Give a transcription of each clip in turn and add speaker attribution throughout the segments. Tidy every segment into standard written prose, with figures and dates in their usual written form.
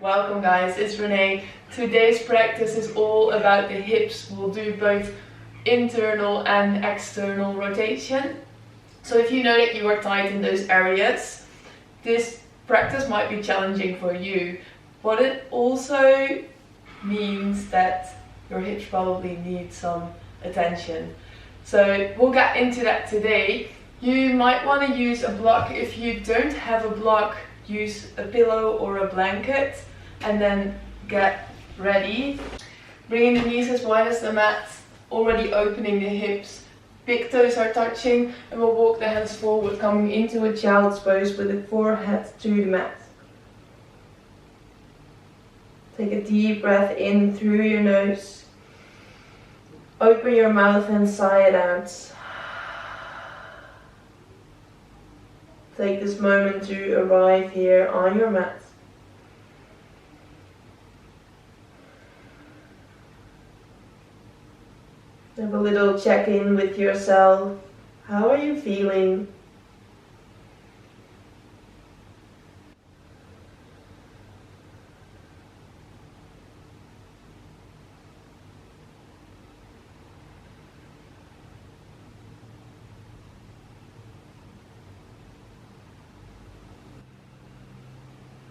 Speaker 1: Welcome guys, it's Renee. Today's practice is all about the hips. We'll do both internal and external rotation. So if you know that you are tight in those areas, this practice might be challenging for you. But it also means that your hips probably need some attention. So we'll get into that today. You might want to use a block. If you don't have a block, use a pillow or a blanket and then get ready. Bringing the knees as wide as the mat, already opening the hips. Big toes are touching and we'll walk the hands forward, coming into a child's pose with the forehead to the mat. Take a deep breath in through your nose. Open your mouth and sigh it out. Take this moment to arrive here on your mat. Have a little check-in with yourself. How are you feeling?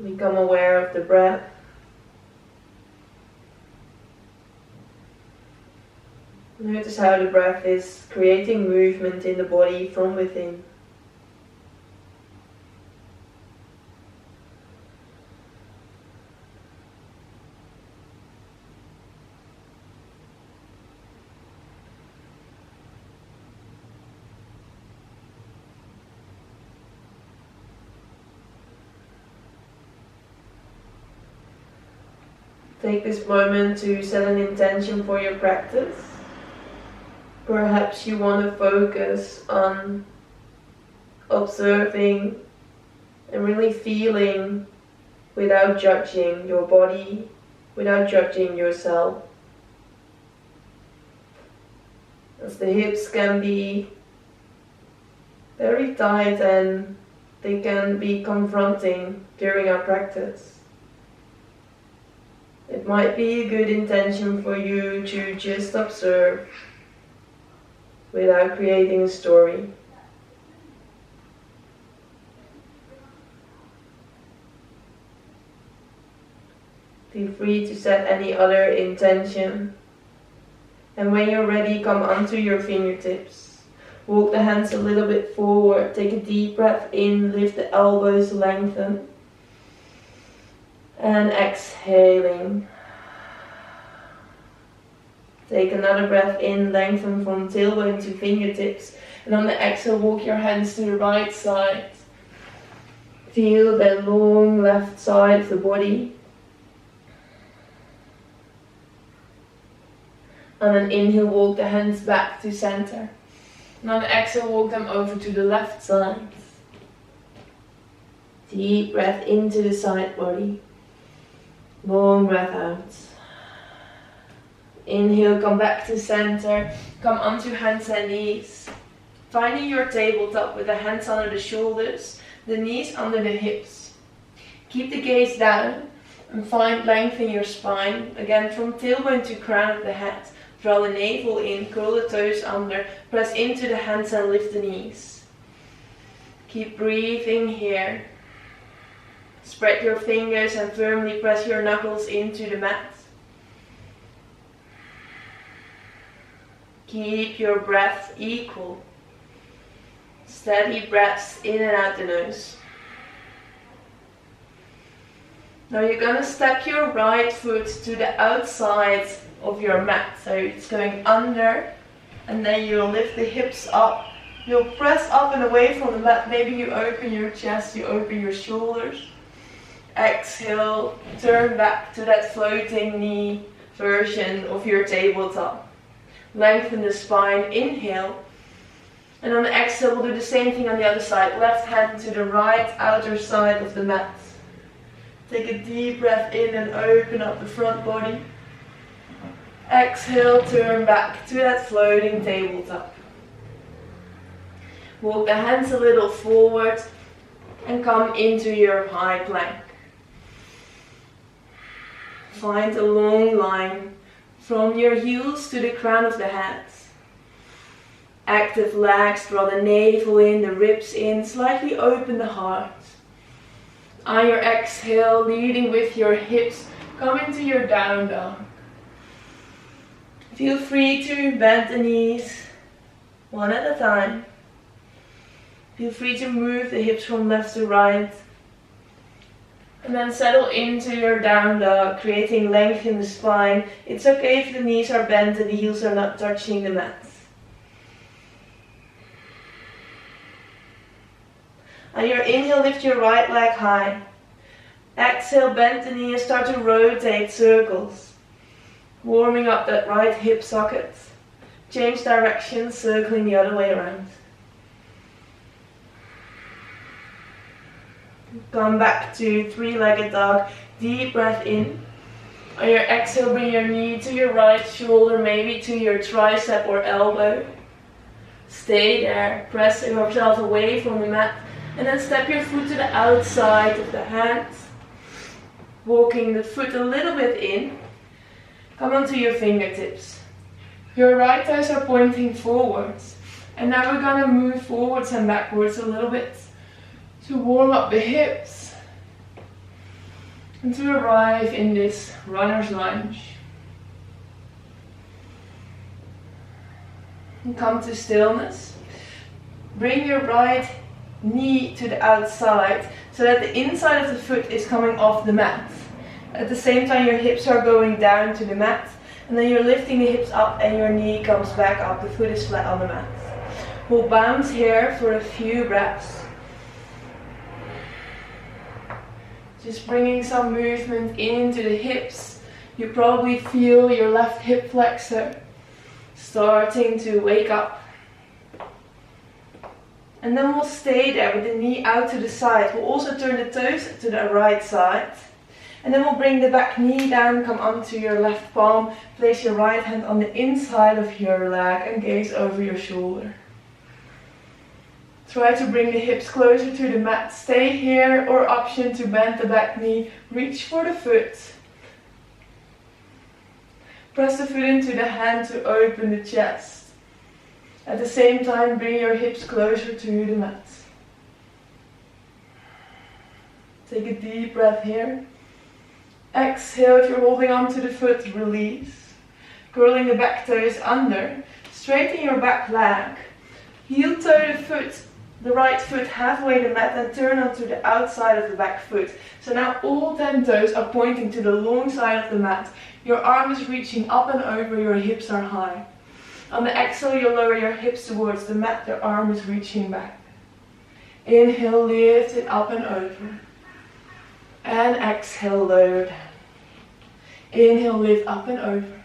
Speaker 1: Become aware of the breath. Notice how the breath is creating movement in the body from within. Take this moment to set an intention for your practice. Perhaps you want to focus on observing and really feeling without judging your body, without judging yourself. As the hips can be very tight and they can be confronting during our practice. It might be a good intention for you to just observe without creating a story. Feel free to set any other intention. And when you're ready, come onto your fingertips. Walk the hands a little bit forward. Take a deep breath in, lift the elbows, lengthen. And exhaling. Take another breath in, lengthen from tailbone to fingertips. And on the exhale, walk your hands to the right side. Feel the long left side of the body. On an inhale, walk the hands back to center. And on the exhale, walk them over to the left side. Deep breath into the side body. Long breath out. Inhale, come back to center. Come onto hands and knees. Finding your tabletop with the hands under the shoulders, the knees under the hips. Keep the gaze down and find length in your spine. Again, from tailbone to crown of the head. Draw the navel in, curl the toes under, press into the hands and lift the knees. Keep breathing here. Spread your fingers and firmly press your knuckles into the mat. Keep your breath equal. Steady breaths in and out the nose. Now you're going to step your right foot to the outside of your mat. So it's going under and then you'll lift the hips up. You'll press up and away from the mat. Maybe you open your chest, you open your shoulders. Exhale, turn back to that floating knee version of your tabletop. Lengthen the spine, inhale. And on the exhale, we'll do the same thing on the other side. Left hand to the right outer side of the mat. Take a deep breath in and open up the front body. Exhale, turn back to that floating tabletop. Walk the hands a little forward and come into your high plank. find a long line from your heels to the crown of the head. Active legs, draw the navel in, the ribs in, slightly open the heart. On your exhale, leading with your hips, come into your down dog. Feel free to bend the knees one at a time. Feel free to move the hips from left to right. And then settle into your down dog, creating length in the spine. It's okay if the knees are bent and the heels are not touching the mat. On your inhale, lift your right leg high. Exhale, bend the knee and start to rotate circles. Warming up that right hip socket. Change direction, circling the other way around. Come back to three-legged dog. Deep breath in. On your exhale, bring your knee to your right shoulder, maybe to your tricep or elbow. Stay there, press yourself away from the mat. And then step your foot to the outside of the hands. Walking the foot a little bit in. Come onto your fingertips. Your right toes are pointing forwards. And now we're going to move forwards and backwards a little bit to warm up the hips. And to arrive in this runner's lunge. And come to stillness. Bring your right knee to the outside so that the inside of the foot is coming off the mat. At the same time your hips are going down to the mat, and then you're lifting the hips up and your knee comes back up, the foot is flat on the mat. We'll bounce here for a few breaths. Just bringing some movement into the hips. You probably feel your left hip flexor starting to wake up. And then we'll stay there with the knee out to the side. We'll also turn the toes to the right side. And then we'll bring the back knee down, come onto your left palm. Place your right hand on the inside of your leg and gaze over your shoulder. Try to bring the hips closer to the mat. Stay here, or option to bend the back knee. Reach for the foot. Press the foot into the hand to open the chest. At the same time, bring your hips closer to the mat. Take a deep breath here. Exhale, if you're holding on to the foot, release. Curling the back toes under. Straighten your back leg. Heel toe the foot, the right foot halfway the mat, and turn onto the outside of the back foot. So now all 10 toes are pointing to the long side of the mat. Your arm is reaching up and over, your hips are high. On the exhale, you'll lower your hips towards the mat, your arm is reaching back. Inhale, lift it up and over. And exhale, lower down. Inhale, lift up and over.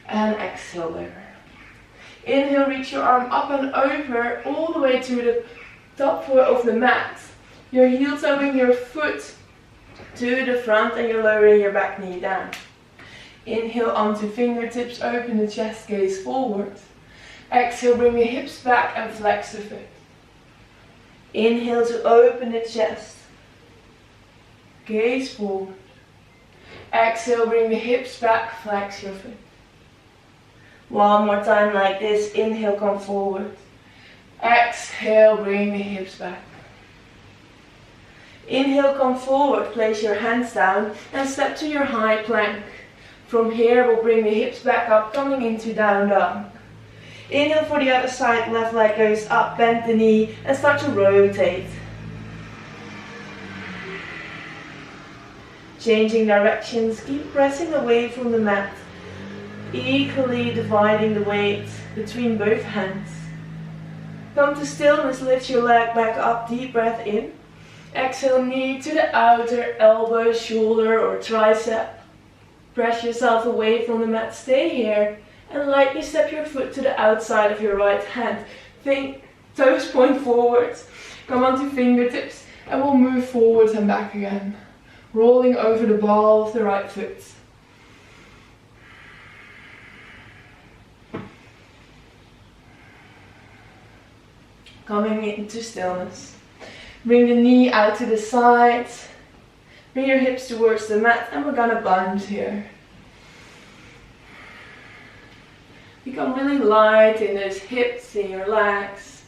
Speaker 1: And exhale, lower. Inhale, reach your arm up and over, all the way to the top of the mat. Your heel toeing your foot to the front and you're lowering your back knee down. Inhale onto fingertips, open the chest, gaze forward. Exhale, bring the hips back and flex the foot. Inhale to open the chest. Gaze forward. Exhale, bring the hips back, flex your foot. One more time like this. Inhale, come forward. Exhale, bring the hips back. Inhale, come forward, place your hands down and step to your high plank. From here, we'll bring the hips back up, coming into down dog. Inhale for the other side, left leg goes up, bend the knee and start to rotate. Changing directions, keep pressing away from the mat. Equally dividing the weight between both hands. Come to stillness, lift your leg back up, deep breath in. Exhale, knee to the outer elbow, shoulder or tricep. Press yourself away from the mat, stay here. And lightly step your foot to the outside of your right hand. Toes point forwards. Come onto fingertips and we'll move forwards and back again. Rolling over the ball of the right foot. Coming into stillness. Bring the knee out to the side. Bring your hips towards the mat and we're gonna bend here. Become really light in those hips, in your legs.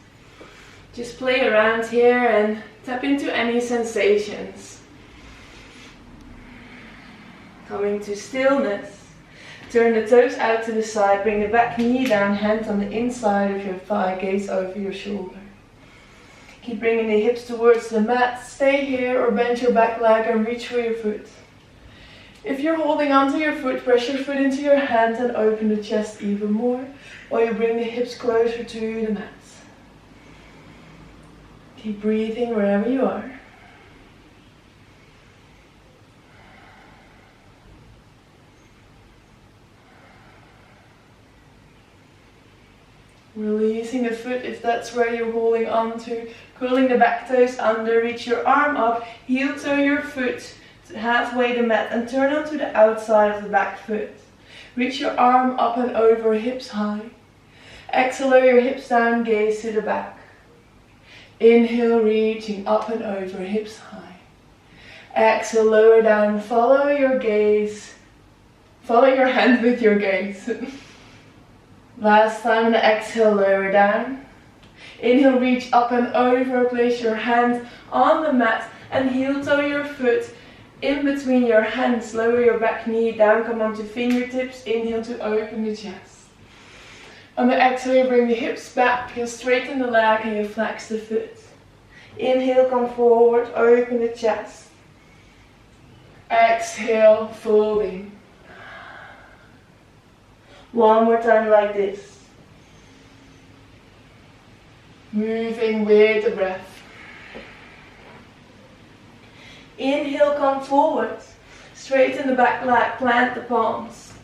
Speaker 1: Just play around here and tap into any sensations. Coming to stillness. Turn the toes out to the side, bring the back knee down, hand on the inside of your thigh, gaze over your shoulder. Keep bringing the hips towards the mat, stay here or bend your back leg and reach for your foot. If you're holding onto your foot, press your foot into your hand and open the chest even more while you bring the hips closer to the mat. Keep breathing wherever you are. Releasing the foot if that's where you're holding on to. Curling the back toes under, reach your arm up, heel toe your foot to halfway the mat and turn onto the outside of the back foot. Reach your arm up and over, hips high. Exhale, lower your hips down, gaze to the back. Inhale, reaching up and over, hips high. Exhale, lower down, follow your gaze. Follow your hand with your gaze. Last time on the exhale, lower down. Inhale, reach up and over, place your hand on the mat and heel toe your foot in between your hands. Lower your back knee down, come onto fingertips, inhale to open the chest. On the exhale, you bring the hips back, you straighten the leg and you flex the foot. Inhale, come forward, open the chest. Exhale, folding. One more time like this. Moving with the breath. Inhale, come forward. Straighten the back leg, plant the palms.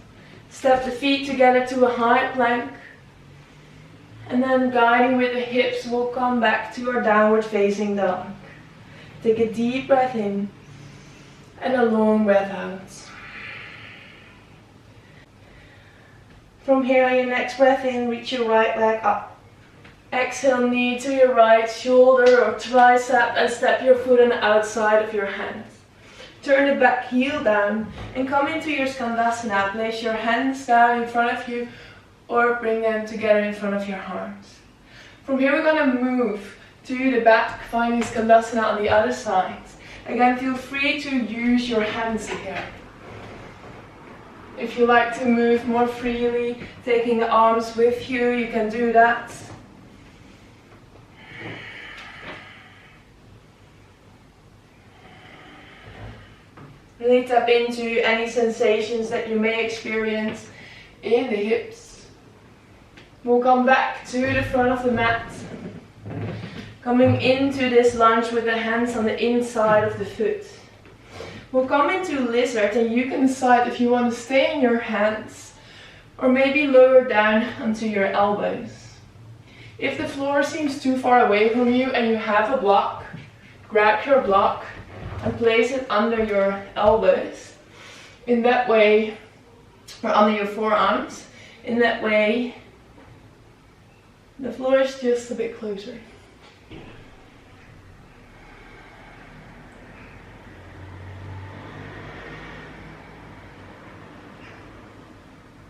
Speaker 1: Step the feet together to a high plank. And then guiding with the hips, we'll come back to our downward facing dog. Take a deep breath in and a long breath out. From here, on your next breath in, reach your right leg up. Exhale, knee to your right shoulder or tricep and step your foot on the outside of your hand. Turn the back heel down and come into your Skandasana. Place your hands down in front of you or bring them together in front of your arms. From here, we're going to move to the back, finding Skandasana on the other side. Again, feel free to use your hands here. If you like to move more freely, taking the arms with you, you can do that. Really tap into any sensations that you may experience in the hips. We'll come back to the front of the mat. Coming into this lunge with the hands on the inside of the foot. We'll come into lizard and you can decide if you want to stay in your hands or maybe lower down onto your elbows. If the floor seems too far away from you and you have a block, grab your block and place it under your elbows. In that way, or under your forearms. In that way, the floor is just a bit closer.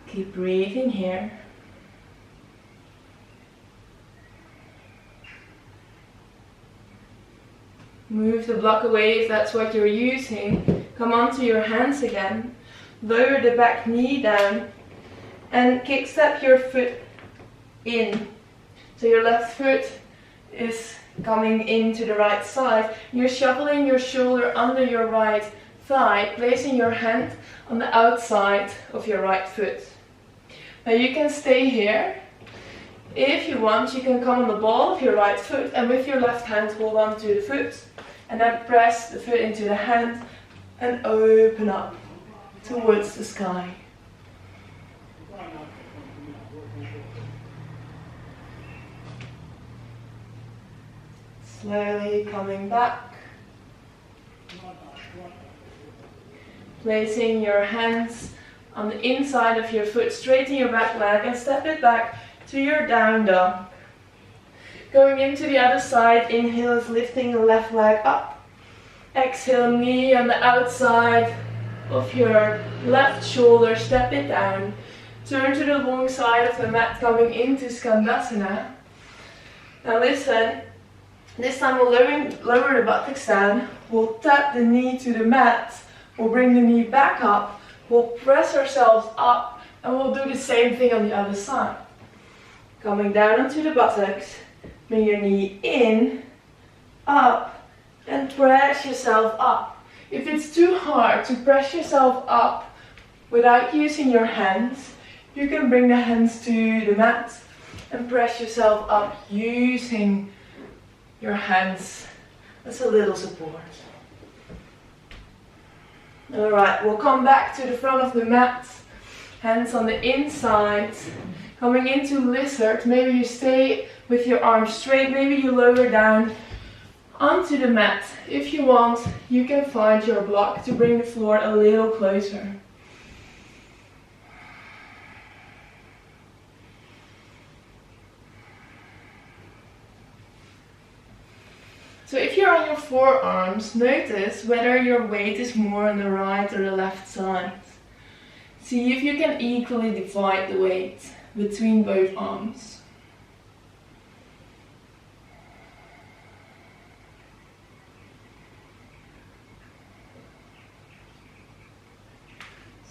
Speaker 1: Keep breathing here. Move the block away if that's what you're using. Come onto your hands again. Lower the back knee down and kick step your foot in. So your left foot is coming into the right side. You're shuffling your shoulder under your right thigh, placing your hand on the outside of your right foot. Now you can stay here. If you want, you can come on the ball of your right foot and with your left hand hold on to the foot and then press the foot into the hand and open up towards the sky. Slowly coming back. Placing your hands on the inside of your foot, straighten your back leg and step it back to your down dog. Going into the other side, inhale is lifting the left leg up. Exhale, knee on the outside of your left shoulder, step it down. Turn to the long side of the mat, coming into Skandasana. Now listen, this time we'll lower the buttocks down, we'll tap the knee to the mat, we'll bring the knee back up, we'll press ourselves up, and we'll do the same thing on the other side. Coming down onto the buttocks, bring your knee in, up, and press yourself up. If it's too hard to press yourself up without using your hands, you can bring the hands to the mat and press yourself up using your hands as a little support. Alright, we'll come back to the front of the mat, hands on the inside, coming into lizard. Maybe you stay with your arms straight, maybe you lower down onto the mat. If you want, you can find your block to bring the floor a little closer. So if you're on your forearms, notice whether your weight is more on the right or the left side. See if you can equally divide the weight between both arms.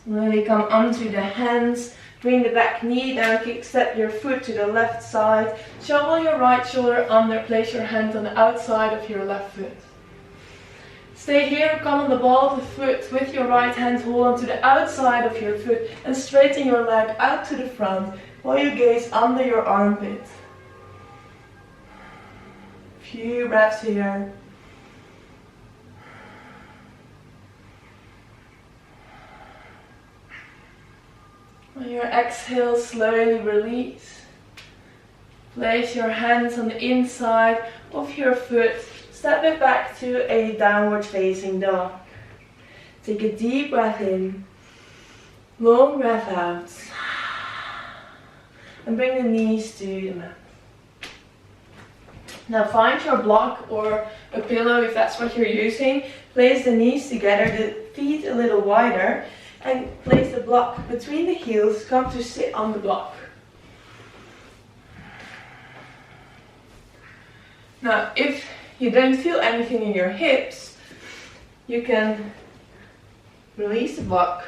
Speaker 1: Slowly come onto the hands. Bring the back knee down, kick step your foot to the left side, shovel your right shoulder under, place your hand on the outside of your left foot. Stay here, come on the ball of the foot with your right hand, hold on to the outside of your foot and straighten your leg out to the front while you gaze under your armpit. Few breaths here. On your exhale, slowly release. Place your hands on the inside of your foot. Step it back to a downward facing dog. Take a deep breath in. Long breath out. And bring the knees to the mat. Now find your block or a pillow if that's what you're using. Place the knees together, the feet a little wider. And place the block between the heels, come to sit on the block. Now, if you don't feel anything in your hips, you can release the block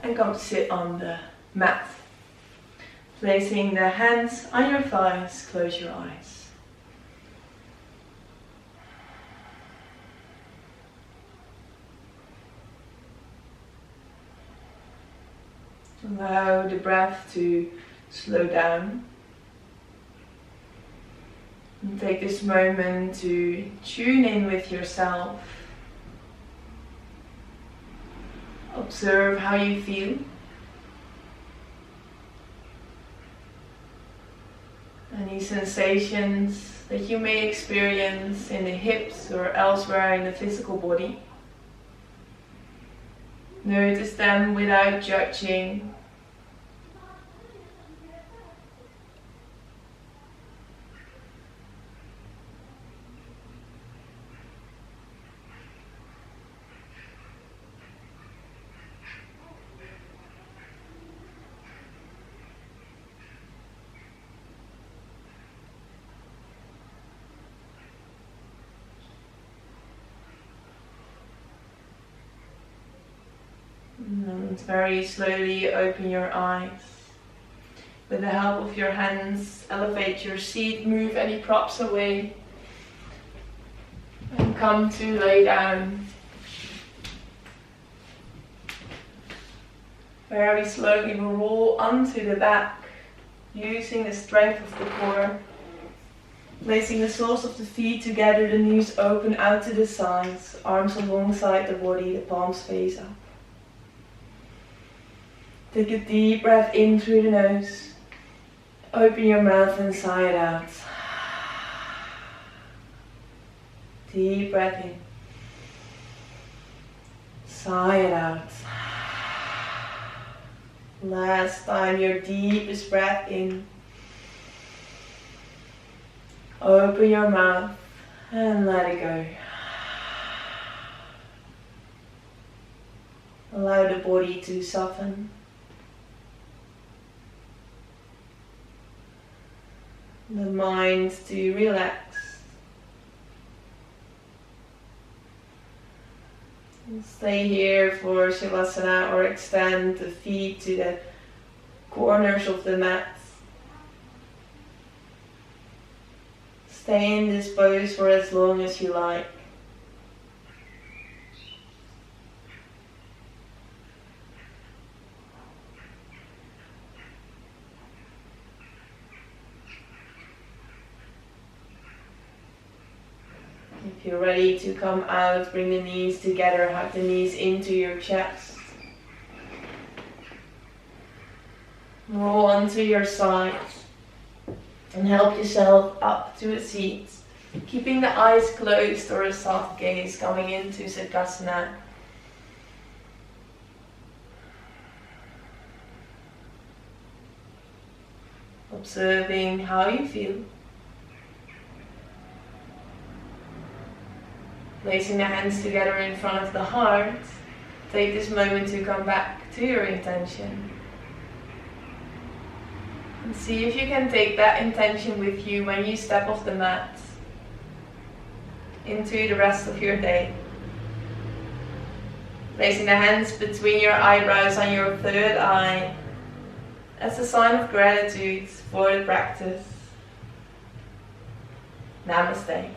Speaker 1: and come to sit on the mat. Placing the hands on your thighs, close your eyes. Allow the breath to slow down. And take this moment to tune in with yourself. Observe how you feel. Any sensations that you may experience in the hips or elsewhere in the physical body. Notice them without judging. And very slowly open your eyes. With the help of your hands, elevate your seat, move any props away. And come to lay down. Very slowly roll onto the back, using the strength of the core. Placing the soles of the feet together, the knees open out to the sides, arms alongside the body, the palms face up. Take a deep breath in through the nose. Open your mouth and sigh it out. Deep breath in. Sigh it out. Last time, your deepest breath in. Open your mouth and let it go. Allow the body to soften. The mind to relax. Stay here for Shavasana or extend the feet to the corners of the mat. Stay in this pose for as long as you like. If you're ready to come out, bring the knees together, hug the knees into your chest. Roll onto your sides and help yourself up to a seat, keeping the eyes closed or a soft gaze going into Siddhasana. Observing how you feel. Placing the hands together in front of the heart, take this moment to come back to your intention. And see if you can take that intention with you when you step off the mat into the rest of your day. Placing the hands between your eyebrows on your third eye as a sign of gratitude for the practice. Namaste.